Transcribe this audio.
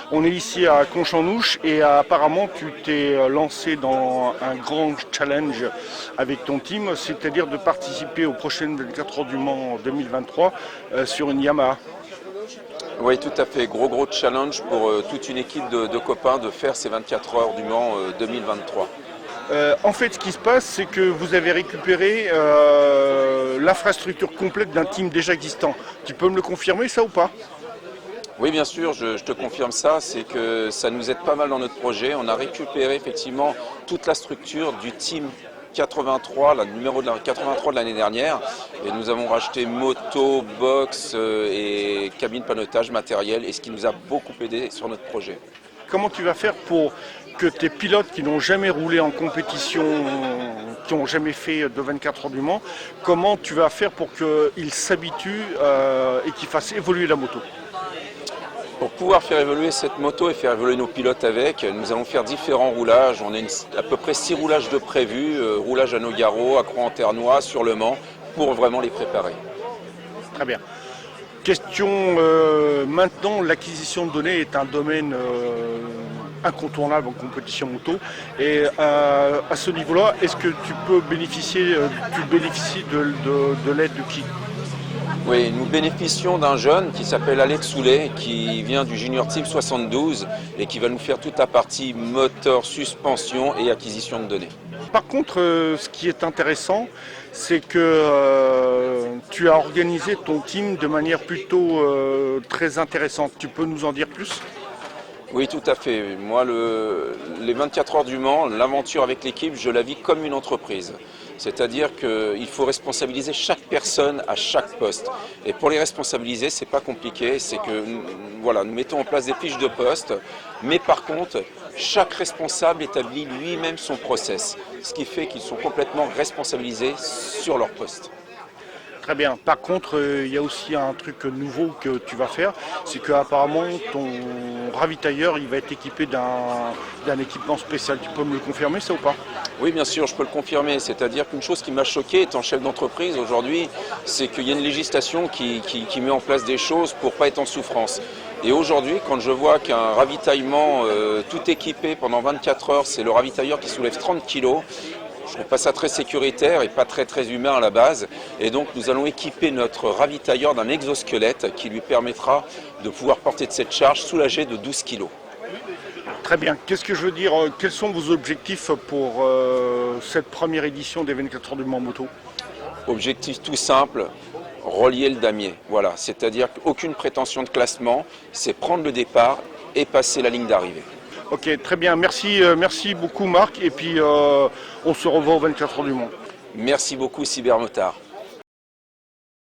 On est ici à Conchanouche et apparemment tu t'es lancé dans un grand challenge avec ton team, c'est-à-dire de participer aux prochaines 24 heures du Mans 2023 sur une Yamaha. Oui, tout à fait. Gros challenge pour toute une équipe de copains de faire ces 24 heures du Mans 2023. En fait, ce qui se passe, c'est que vous avez récupéré l'infrastructure complète d'un team déjà existant. Tu peux me le confirmer, ça ou pas? Oui, bien sûr, je te confirme ça, c'est que ça nous aide pas mal dans notre projet. On a récupéré effectivement toute la structure du team 83, le numéro de 83 de l'année dernière. Et nous avons racheté moto, box et cabine panotage, matériel, et ce qui nous a beaucoup aidé sur notre projet. Comment tu vas faire pour que tes pilotes qui n'ont jamais roulé en compétition, qui n'ont jamais fait de 24 heures du Mans, comment tu vas faire pour qu'ils s'habituent et qu'ils fassent évoluer la moto? Pour pouvoir faire évoluer cette moto et faire évoluer nos pilotes avec, nous allons faire différents roulages. On a à peu près 6 roulages de prévus, roulage à Nogaro, à Croix-en-Ternois, sur Le Mans, pour vraiment les préparer. Très bien. Question maintenant, l'acquisition de données est un domaine incontournable en compétition moto. Et à ce niveau-là, est-ce que tu bénéficies de l'aide de qui? Oui, nous bénéficions d'un jeune qui s'appelle Alex Soulet, qui vient du Junior Team 72 et qui va nous faire toute la partie moteur, suspension et acquisition de données. Par contre, ce qui est intéressant, c'est que tu as organisé ton team de manière plutôt très intéressante. Tu peux nous en dire plus? Oui, tout à fait. Moi, les 24 heures du Mans, l'aventure avec l'équipe, je la vis comme une entreprise. C'est-à-dire qu'il faut responsabiliser chaque personne à chaque poste. Et pour les responsabiliser, c'est pas compliqué. C'est que voilà, nous mettons en place des fiches de poste, mais par contre, chaque responsable établit lui-même son process, ce qui fait qu'ils sont complètement responsabilisés sur leur poste. Très bien. Par contre, il y a aussi un truc nouveau que tu vas faire, c'est qu'apparemment ton ravitailleur il va être équipé d'un équipement spécial. Tu peux me le confirmer, ça ou pas? Oui, bien sûr, je peux le confirmer. C'est-à-dire qu'une chose qui m'a choqué étant chef d'entreprise aujourd'hui, c'est qu'il y a une législation qui met en place des choses pour ne pas être en souffrance. Et aujourd'hui, quand je vois qu'un ravitaillement tout équipé pendant 24 heures, c'est le ravitailleur qui soulève 30 kg, je trouve pas ça très sécuritaire et pas très humain à la base. Et donc nous allons équiper notre ravitailleur d'un exosquelette qui lui permettra de pouvoir porter de cette charge soulagée de 12 kg. Très bien. Qu'est-ce que je veux dire? Quels sont vos objectifs pour cette première édition des 24 heures du Mans Moto? Objectif tout simple, relier le damier. Voilà, c'est-à-dire qu'aucune prétention de classement, c'est prendre le départ et passer la ligne d'arrivée. Ok, très bien. Merci beaucoup Marc. Et puis on se revoit aux 24 heures du Mans. Merci beaucoup Cybermotard.